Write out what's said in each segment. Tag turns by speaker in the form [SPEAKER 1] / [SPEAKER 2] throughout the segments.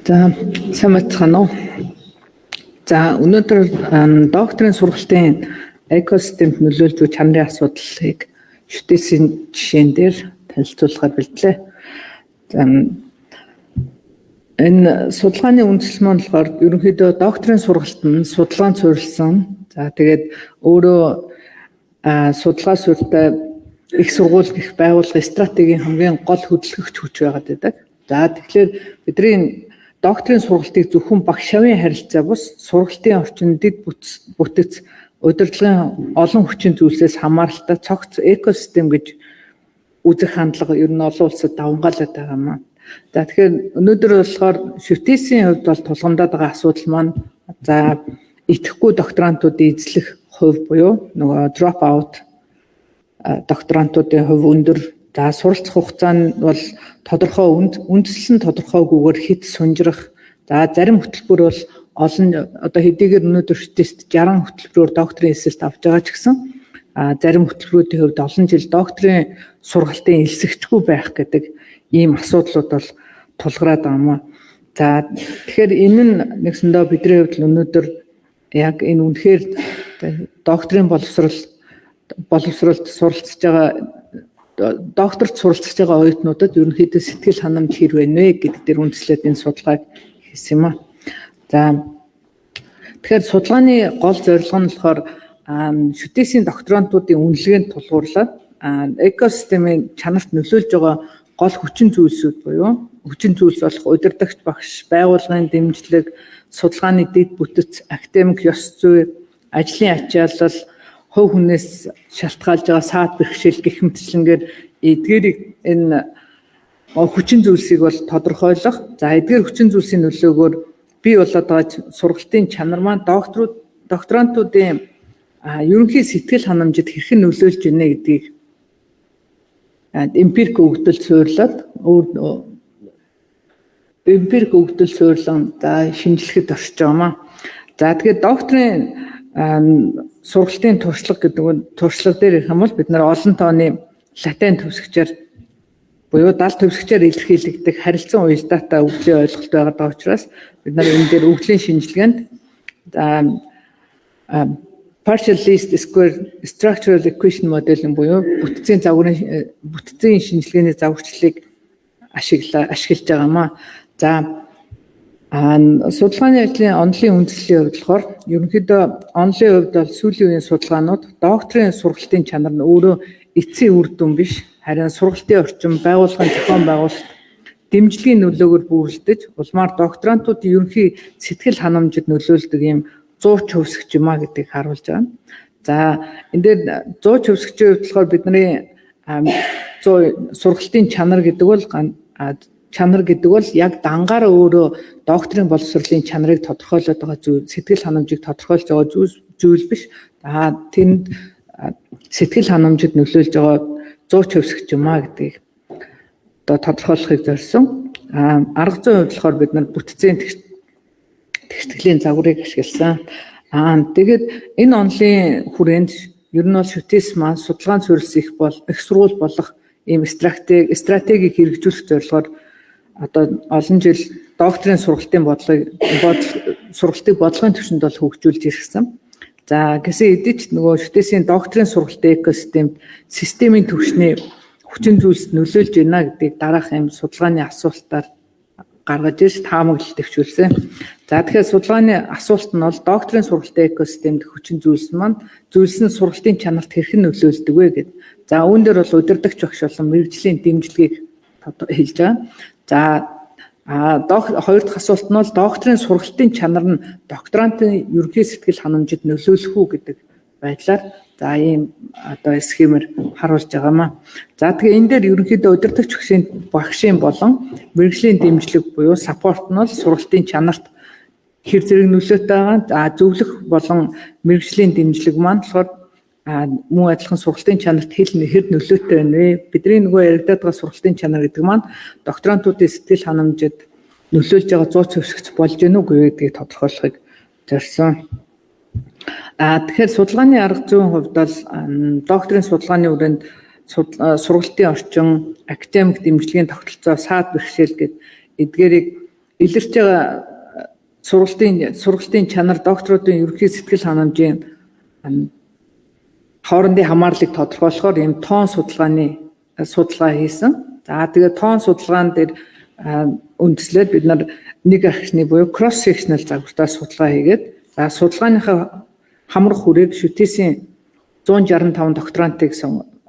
[SPEAKER 1] За сайн байна уу? За өнөөдөр докторийн сургалтын экосистемд нөлөөлж буй чанарын асуудлыг шүтээсийн жишээн дээр танилцуулахаар бэлдлээ. Энэ судалгааны үндэслэл маань болохоор ерөнхийдөө докторийн сургалт нь судалгаанд суурилсан. За тэгээд өөрөө судалгаа суурьтай их сургууль гэх байгууллагын стратегийн хамгийн гол хөдөлгөгч хүч байгаад байдаг. За тэгэхээр бидний докторийн сургалтыг зөвхөн багш шавын харилцаа бус сургалтын орчин дэд бүтэц удирдлагын олон хүчин зүйлсээс хамааралтай цогц экосистем гэж үзэх хандлага ер нь олон улсад давмгаалаад байгаа юм. За тэгэхээр өнөөдөр болохоор шүтээсийн хувьд бол тулгамдаад байгаа асуудал маань за идэхгүй докторантуудын эзлэх хувь буюу нөгөө drop out докторантуудын хувь өндөр. За суралцах хугацаа нь бол тодорхой үндэслэл нь тодорхойгүйгээр хэд сунжрах. За зарим хөтөлбөр бол олон одоо хэдийгээр өнөөдөр шүтээст 60 хөтөлбөрөөр докторийн эсэлт авч байгаа ч гэсэн зарим хөтөлбөрүүдийн хувьд олон жил докторийн сургалтын элсэгчгүй байх гэдэг ийм асуудлууд бол тулгараад байгаа юм. За тэгэхээр энэ нь нэгсэндээ бидний хувьд өнөөдөр яг энэ үнэхээр докторийн боловсролд суралцж байгаа докторт суралцж байгаа оюутнуудад ерөнхийдөө сэтгэл ханамж хэр байна вэ гэдэг дээр үндэслээд энэ судалгааг хийсэн юм. За тэгэхээр судалгааны гол зорилго нь болохоор шүтээсийн докторантуудын үнэлгээнд тулгуурлаад экосистемийн чанарт нөлөөлж байгаа гол хүчин зүйлсүүд буюу хүчин зүйлс болох удирдагч багш, байгууллагын дэмжлэг, судалгааны дэд бүтэц, академик ёс зүй, ажлын ачаалал, хувь хүнээс шалтгаалж байгаа саад бэрхшээл гэх мэтчлэнгээр эдгээрийг энэ хүчин зүйлсийг бол тодорхойлох. За эдгээр хүчин зүйлсийн нөлөөгөөр бий болоод байгаа сургалтын чанар маань докторантуудын ерөнхий сэтгэл ханамжид хэрхэн нөлөөлж байна гэдгийг эмпирик өгөгдөл суйрлан шинжилгэхэд оршиж байгаа юм. За тэгээд докторийн сургалтын туршлага гэдэг нь туршлага дээр ирэх юм бол бид нар олон тооны латин төвсгчээр буюу 70 төвсгчээр илэрхийлэгдэх харилцан уялдаатай өвлийн ойлголт байгаа учраас бид нар энэ дээр өвлийн шинжилгээнд partial least square structural equation моделийн буюу бүтцийн шинжилгээний загварчлалыг ашиглаж байгаа юм. За судалгааны ажлын онолын үндэслэлийн хувьд болохоор ерөнхийдөө онолын хувьд бол сүүлийн үеийн судалгаанууд докторийн сургалтын чанар нь өөрөө эцсийн үр дүн биш, харин сургалтын орчин, байгууллагын зохион байгуулалт, дэмжлэгийн нөлөөгөөр бүрэлдэж улмаар докторантуудын ерөнхий сэтгэл ханамжид нөлөөлдөг ийм 100 хувьсгч юм а гэдгийг харуулж байгаа. За энэ дээр 100 хувьсгчийн хувьд болохоор бидний сургалтын чанар гэдэг бол яг дангаараа өөрөө докторийн боловсролын чанарыг тодорхойлоод байгаа зүйл, сэтгэл ханамжийг тодорхойлж байгаа зүйл биш. Тэнд сэтгэл ханамжид нөлөөлж байгаа 100 хувьсгч юм а гэдгийг одоо тодорхойлохыг зорьсон. Арга зүйн хувьд болохоор бид нар бүтцийн тэгштгэлийн загварыг ашигласан. Тэгээд энэ онолын хүрээнд ер нь бол шүтээс маань судалгаан суурилсан их сургууль болох ийм стратегийг хэрэгжүүлэх зорилгоор одоо олон жил докторийн сургалтын сургалтыг бодлогын түвшинд бол хөгжүүлж ирсэн. За гэсэн хэдий ч нөгөө шүтээсийн докторийн сургалтын экосистемд системийн түвшний хүчин зүйлс нөлөөлж байна гэдгийг дараах юм судалгааны асуултаар гаргаж ирж таамаглалт төвчүүлсэн. За тэгэхээр судалгааны асуулт нь бол докторийн сургалтын экосистемд хүчин зүйлс нь сургалтын чанарт хэрхэн нөлөөлдөг вэ гэдэг. За үүн дээр бол удирдагч багш болон мэргэжлийн дэмжлэгийг хэлж байгаа. За хоёр дахь асуулт нь бол докторийн сургалтын чанар нь докторантын ерөнхий сэтгэл ханамжид нөлөөлөх үү гэдэг байдлаар за ийм одоо схемээр харуулж байгаа юм. За тэгээ энэ дээр ерөнхийдөө удирдагч багшийн болон мэргэжлийн дэмжлэг буюу саппорт нь бол сургалтын чанарт хэр зэрэг нөлөөтэй байгаа. За зөвлөх болон мэргэжлийн дэмжлэг маань болохоор мөн адилхан сургалтын чанарт хэр нөлөөтэй байна вэ? Бидний нөгөө яригадаад байгаа сургалтын чанар гэдэг маань докторантуудын сэтгэл ханамжид нөлөөлж байгаа 100 хувьсгч болж гэнэ үгүй гэдгийг тодорхойлохыг зорьсон. Тэгэхээр судалгааны арга зүйн хувьд бол докторийн судалгааны хүрээнд сургалтын орчин, академик дэмжлэгийн тогтолцоо, саад бэрхшээл гэдэг эдгээрийг илэрч байгаа сургалтын чанар, докторуудын ерөнхий сэтгэл ханамжийн хоорондын хамаарлыг тодорхойлохоор ийм тоон судалгаа хийсэн. За тэгээд тоон судалгаан дээр үндэслээд бид нар нэг агшны буюу кросс секшнл загвартаар судалгаа хийгээд за судалгааныхаа хамрах хүрээг шүтээсийн 165 докторантыг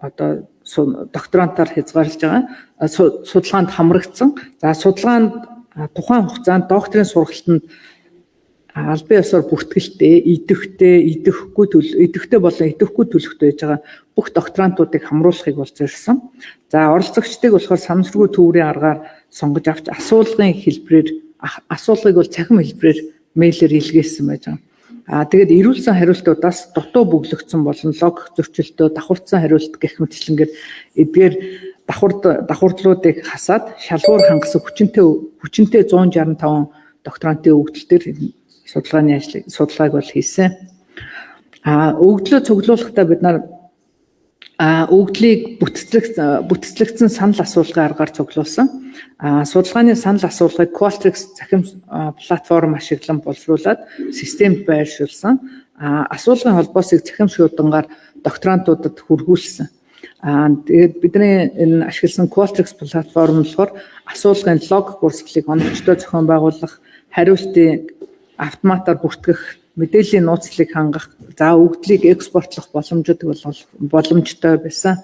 [SPEAKER 1] одоо докторантаар хязгаарлаж байгаа. Судалгаанд хамрагдсан. За судалгаанд тухайн хугацаанд докторийн сургалтанд албан ёсоор бүртгэлтэй, идэвхтэй болон идэвхгүй төлөвтэй байж байгаа бүх докторантуудыг хамруулахыг бол зорьсон. За оролцогчдыг болохоор санамсаргүй төврийн аргаар сонгож авч асуулгыг бол цахим хэлбэрээр мэйлээр илгээсэн байж байгаа. Тэгээд ирүүлсэн хариултуудаас дутуу бөглөгдсөн болон лог зөрчилтөө, давхурдсан хариулт гэх мэтчлэнгээр эдгээр давхурдлуудыг хасаад шалгуур хангасан хүчинтэй 165 докторантын өгдөл дээр судалгааг бол хийсэн. Өгдлөө цуглуулахдаа бид нар өгдлийг бүтцлэгдсэн санал асуулгын аргаар цуглуулсан. Судалгааны санал асуулгыг Qualtrics захим платформ ашиглан боловсруулад системд байршуулсан. Асуулгын холбоосыг захим шуудангаар докторантуудад хүргүүлсэн. Тэгээд бидний энэ ашигласан Qualtrics платформ болохоор асуулгын лог гурсгалыг оновчтой зохион байгуулах, хариултыг автоматар бүртгэх, мэдээллийн нууцлыг хангах, за өгдлийг экспортлох боломжтой байсан.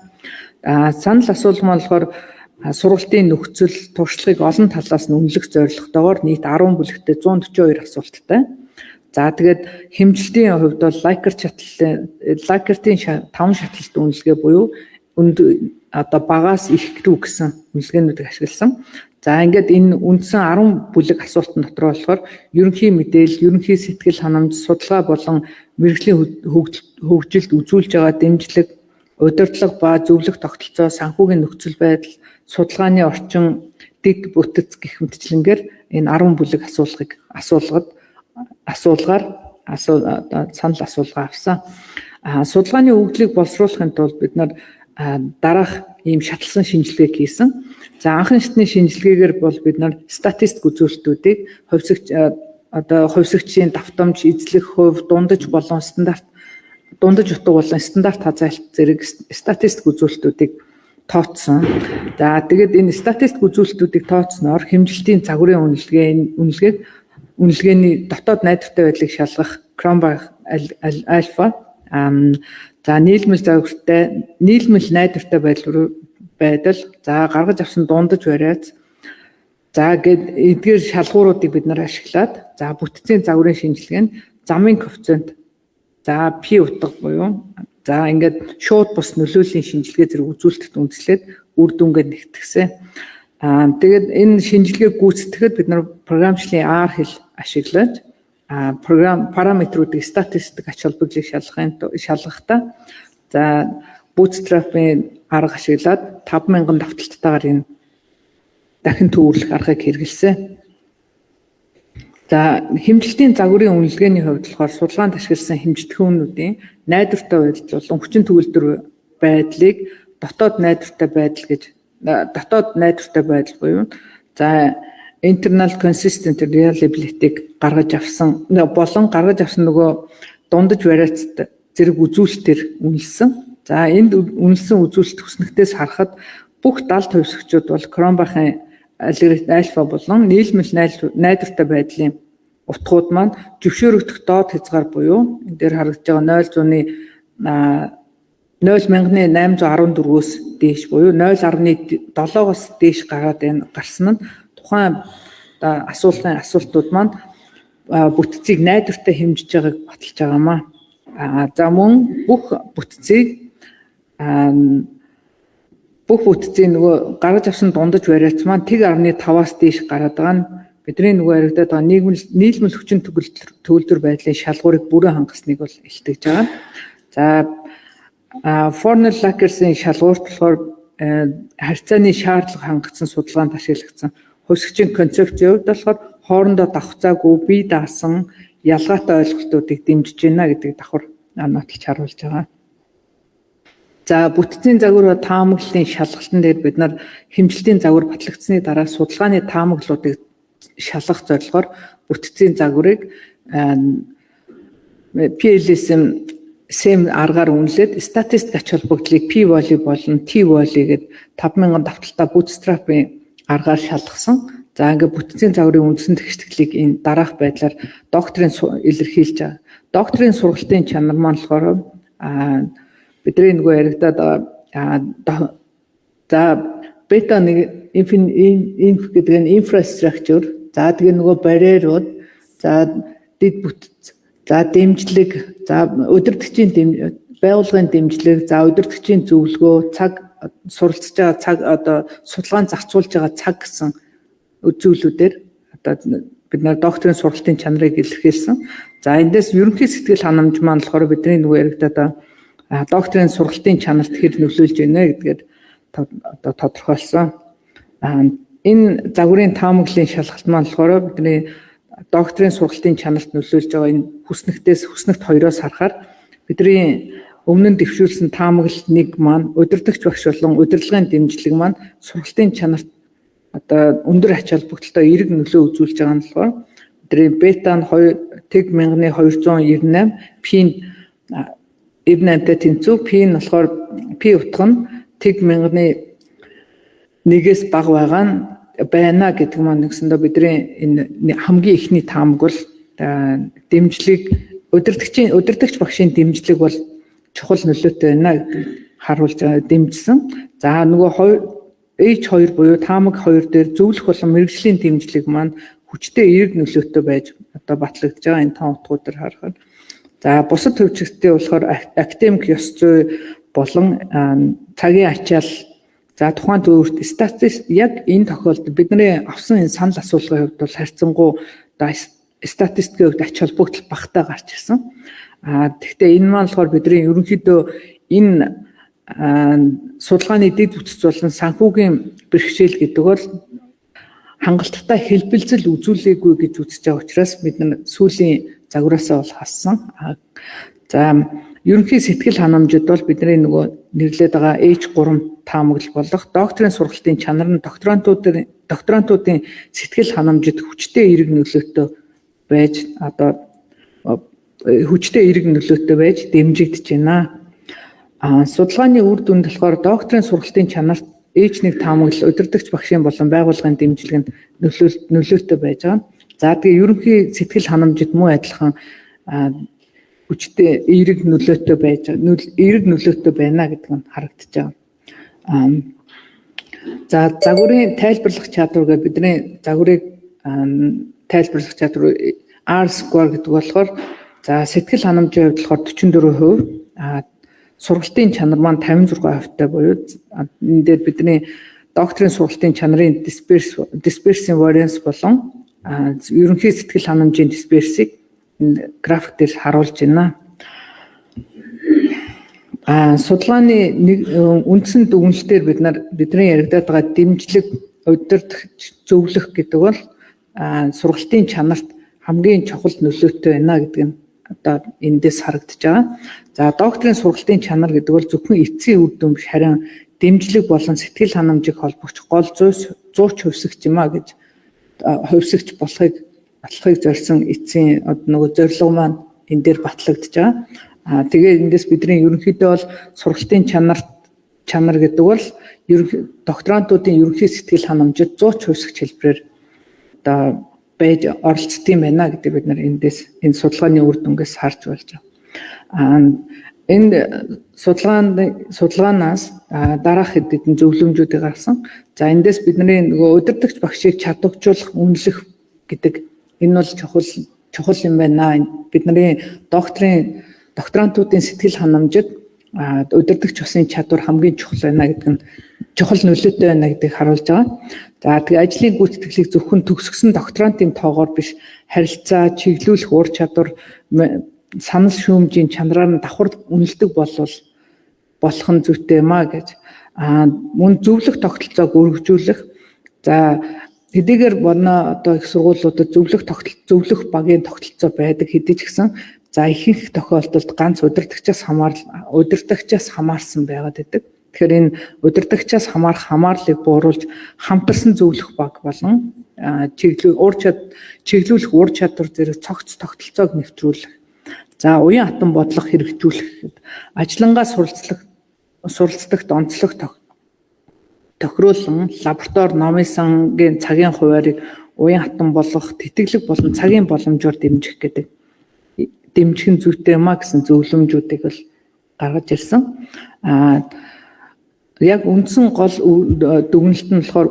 [SPEAKER 1] Санал асуулгын болохоор сургалтын нөхцөл, туршлагыг олон талаас нь үнэлэх зорилготойгоор нийт 10 бүлэгтээ 142 асуулттай. За тэгээд хэмжилтийн хувьд бол Likert-ийн 5 шатлалт үнэлгээ буюу одоо багаас их рүү гэсэн үнэлгээнүүдийг ашигласан. За ингээд энэ үндсэн 10 бүлэг асуултын дотор болохоор ерөнхий мэдээлэл, ерөнхий сэтгэл ханамж, судалгаа болон мэргэжлийн хөгжилд үзүүлж байгаа дэмжлэг, удирдлага ба зөвлөх тогтолцоо, санхүүгийн нөхцөл байдал, судалгааны орчин, дэг бүтэц гэх мэтчлэнгээр энэ 10 бүлэг санал асуулга авсан. Судалгааны өгдлийг боловсруулахын тулд бид нар дараах ийм шатлсан шинжилгээг хийсэн. За анхны шатны шинжилгээгээр бол бид нар статистик үзүүлэлтүүдийг хувьсагчийн давтамж, эзлэх хувь, дундаж утга болон стандарт хазаалт зэрэг статистик үзүүлэлтүүдийг тооцсон. За тэгээд энэ статистик үзүүлэлтүүдийг тооцсноор хэмжилтийн загварын үнэлгээний дотоод найдвартай байдлыг шалгах Cronbach Alpha, за нийлмэл найдвартай байдал, за гаргаж авсан дундаж вариац, за эдгээр шалгууруудыг бид нар ашиглаад, за бүтцийн загварын шинжилгээ нь замын коэффициент, за P утга буюу, за ингээд шууд бус нөлөөллийн шинжилгээ зэрэг үзүүлэлтэд үндэслээд үр дүнгээ нэгтгэсэн. Тэгээд энэ шинжилгээг гүйцэтгэхэд бид нар програмчлалын R хэл ашиглаж параметруудыг статистик ач холбогдлыг шалгахдаа за bootstrap-ийн арга ашиглаад 5000 давталттайгаар энэ дахин төвөрлөх аргыг хэрэгэлсэн. За хэмжилтийн загварын үнэлгээний хувьд болохоор судалгаанд ашигласан хэмжигдэхүүнүүдийн найдвартай байдал болон хүчин төгөлдөр байдлыг дотоод найдвартай байдал буюу за internal consistent reliability-г гаргаж авсан нөгөө дундаж вариацт зэрэг үзүүлэлтээр үнэлсэн. За энд үнэлсэн үзүүлэлт хүснэгтээс харахад бүх 70 хувьсгчид бол Cronbach-ын Alpha болон нийлмэл найдвартай байдлын утгууд маань зөвшөөрөгдөх доод хязгаар буюу энэ дээр харагдаж байгаа 0.814-өөс дээш буюу 0.7-оос дээш гарсан нь тухайн асуултууд маань бүтцийг найдвартай хэмжиж байгааг баталж байгаамаа. За мөн бүх бүтцийн нөгөө гаргаж авсан дундаж вариац маань 1.5-аас дээш гараад байгаа нь бидний нөгөө яригадаад байгаа нийлмэл хүчин төгөлдөр байдлын шалгуурыг бүрэн хангасныг бол илтгэж байгаа. За Fornell Lakers-ийн шалгуурт болохоор харьцааны шаардлага хангагдсан судалгаанд ашиглагдсан хувьсгчийн концепцийн хувьд болохоор хоорондоо давхцаагүй, бие даасан, ялгаатай ойлголтуудыг дэмжиж байна гэдэг давхар нотолж харуулж байгаа. За бүтцийн загвар таамаглалын шалгалтын дээр бид нар хэмжилтийн загвар батлагдсны дараа судалгааны таамаглалуудыг шалгах зорилгоор бүтцийн загварыг PLSM сэм аргаар үнэлээд статистик ач холбогдлыг P-volley болон T-volley гээд 5000 давталтай bootstrap-ийн аргаар шалгасан. За ингээд бүтцийн загварын үндсэн тэгшгэлийг энэ дараах байдлаар докторийн илэрхийлж байгаа. Докторийн сургалтын чанар маань болохоор бидний нөгөө яригадаад за бета нэг инф гэдэг нь инфраструктур, за тэгээ нөгөө барьерууд, за дэд бүтц, за дэмжлэг, за удирдгчийн байгууллагын дэмжлэг, за удирдгчийн зөвлөгөө, цаг суралцж байгаа цаг одоо судалгаанд зарцуулж байгаа цаг гэсэн зүйлүүдээр одоо бид нар докторийн сургалтын чанарыг илэрхийлсэн. За эндээс ерөнхий сэтгэл ханамж маань болохоор бидний нөгөө яригадаад докторийн сургалтын чанарт хэр нөлөөлж байна гэдгээр одоо тодорхойлсон. Энэ загварын таамаглалын шалгалт маань болохоор бидний докторийн сургалтын чанарт нөлөөлж байгаа энэ хүснэгт хоёроос харахаар бидний өмнө нь дэвшүүлсэн таамаглалт 1 маань удирдагч багш болон удирдлагын дэмжлэг маань сургалтын чанарт одоо өндөр ач холбогдолтой эерэг нөлөө үзүүлж байгаа нь болохоор бидний бета нь 298, P-н 98-тай тэнцүү, P нь болохоор P утга нь 1000-ээс бага байгаа нь байна гэдэг маань нэгсэндээ бидний энэ хамгийн ихний таамаг бол дэмжлэг удирдагч багшийн дэмжлэг бол чухал нөлөөтэй байна гэдэг харуулж дэмжсэн. За нөгөө H2 буюу таамаг 2 дээр зөвлөх болон мэрэгжлийн дэмжлэг маань хүчтэй эерэг нөлөөтэй байж одоо батлагдж байгаа энэ тон утгуудаар харахад. За бусад төвчгтээ болохоор академик ёс зүй болон цагийн ачаал, за тухайн төвөрт статистик яг энэ тохиолдолд бидний авсан энэ санал асуулгын хувьд бол харьцангуй статистикийн хувьд ач холбогдол багтаа гарч ирсэн. Гэхдээ энэ маань болохоор бидний ерөнхийдөө энэ судалгааны дэд бүтц болон санхүүгийн бэрхшээл гэдэг бол хангалттай хэлбэлзэл үзүүлээгүй гэж үзэж байгаа учраас бид нар сүүлийн загвараасаа бол хассан. За ерөнхий сэтгэл ханамжид бол бидний нөгөө нэрлээд байгаа H3 таамаглал болох докторийн сургалтын чанар нь докторантуудын сэтгэл ханамжид хүчтэй эерэг нөлөөтэй байж дэмжигдэж байна. Судалгааны үр дүнд болохоор докторийн сургалтын чанарт H1 таамаглал удирдагч багшийн болон байгууллагын дэмжлэгэнд нөлөөтэй байж байгаа. За тэгээ ерөнхий сэтгэл ханамжид муу адилхан хүчтэй эерэг нөлөөтэй байна гэдэг нь харагдаж байгаа. За загварын тайлбарлах чадвар гэдэг бидний загварыг тайлбарлах чадвар R-score гэдэг болохоор за сэтгэл ханамжийн хувьд болохоор 44%, сургалтын чанар маань 56%-тай буюу энэ дээр бидний докторийн сургалтын чанарын dispersion variance болон ерөнхий сэтгэл ханамжийн dispersion-ийг график дээр харуулж байна. Судалгааны үндсэн дүгнэлтээр бидний яригадаад байгаа дэмжлэг, удирдах, зөвлөх гэдэг бол сургалтын чанарт хамгийн чухал нөлөөтэй байна гэдэг нь одоо эндээс харагдаж байгаа. За докторийн сургалтын чанар гэдэг бол зөвхөн эцсийн үр дүн биш, харин дэмжлэг болон сэтгэл ханамжийг холбогч гол зууч хувьсагч юм а гэж хувьсагч болохыг зорьсон эцсийн нөгөө зорилго маань энэ дээр батлагдж байгаа. Тэгээд эндээс бидний ерөнхийдөө бол сургалтын чанар гэдэг бол докторантуудын ерөнхий сэтгэл ханамжид зууч хувьсагч хэлбэрээр одоо байж оролцдог юм байна гэдэг бид нар эндээс энэ судалгааны үр дүнгээс харж болж байгаа. Энэ судалгаанаас дараах хэдэн зөвлөмжүүдийг гаргасан. За эндээс бидний нөгөө удирдагч багшийг чадваржуулах, үнэлэх гэдэг энэ бол чухал юм байна. Бидний докторантуудын сэтгэл ханамжид удирдагч басны чадвар хамгийн чухал байна гэдэг нь чухал нөлөөтэй байна гэдгийг харуулж байгаа. За тэгээ ажлын гүйцэтгэлийг зөвхөн төгсгсөн докторантын тоогоор биш, харилцаа, чиглүүлэх ур чадвар, санал шүүмжийн чанараар нь давхар үнэлдэг болох нь зүйтэй юм а гэж. Мөн зөвлөх тогтолцоог өргөжүүлэх. За хэдийгээр бодно одоо их сургуулиудад зөвлөх багийн тогтолцоо байдаг хэдий ч гэсэн за ихэнх тохиолдолд ганц удирдагчаас хамаарсан байгаад байдаг. Тэгэхээр энэ удирдагчаас хамаарах хамаарлыг бууруулж хамтарсан зөвлөх баг болон чиглүүлэх ур чадвар зэрэг цогц тогтолцоог нэвтрүүлэх. За уян хатан бодлого хэрэгжүүлэх. Ажиллангаа суралцлагт онцлог тохируулан лаборатори номын сангийн цагийн хуваарийг уян хатан болгох, тэтгэлэг болон цагийн боломжоор дэмжих гэдэг дэмжих нь зүйтэй юм а гэсэн зөвлөмжүүдийг бол гаргаж ирсэн. Яг үндсэн гол дүгнэлт нь болохоор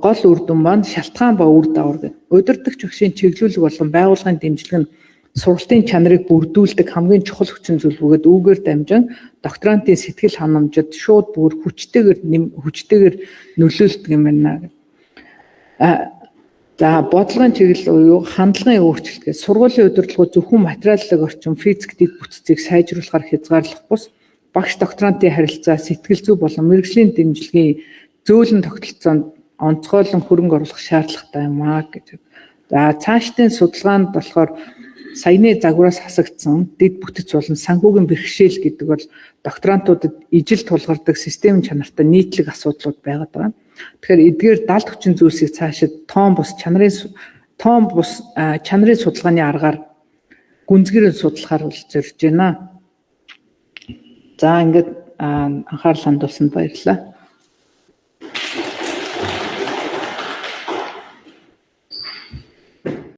[SPEAKER 1] гол үр дүн маань шалтгаан ба үр дагавар гэдэг. Удирдагч багшийн чиглүүлэг болон байгууллагын дэмжлэг нь сургалтын чанарыг бүрдүүлдэг хамгийн чухал хүчин зүйл бөгөөд үүгээр дамжин докторантын сэтгэл ханамжид шууд бүр хүчтэйгээр нөлөөлдөг юм байна. За бодлогын чиглэл буюу хандлагын өөрчлөлт гэж сургуулийн удирдлагууд зөвхөн материаллык орчин физик дэд бүтцийг сайжруулахаар хязгаарлах бус багш докторантын харилцаа сэтгэл зүй болон мэргэжлийн дэмжлэгийн зөөлөн тогтолцоонд онцгойлон хөрөнгө оруулах шаардлагатай юм аа гэж. За цаашдын судалгаанд болохоор саяны загвараас хасагдсан дэд бүтэц болон санхүүгийн бэрхшээл гэдэг бол докторантуудад ижил тулгардаг систем чанартай нийтлэг асуудлууд байгаад байгаа. Тэгэхээр эдгээр далд хүчин зүйлсийг цаашид тоон бус чанарын судалгааны аргаар гүнзгийрэн судлахаар бол зорж байна. За ингээд анхаарал хандуулсанд баярлалаа.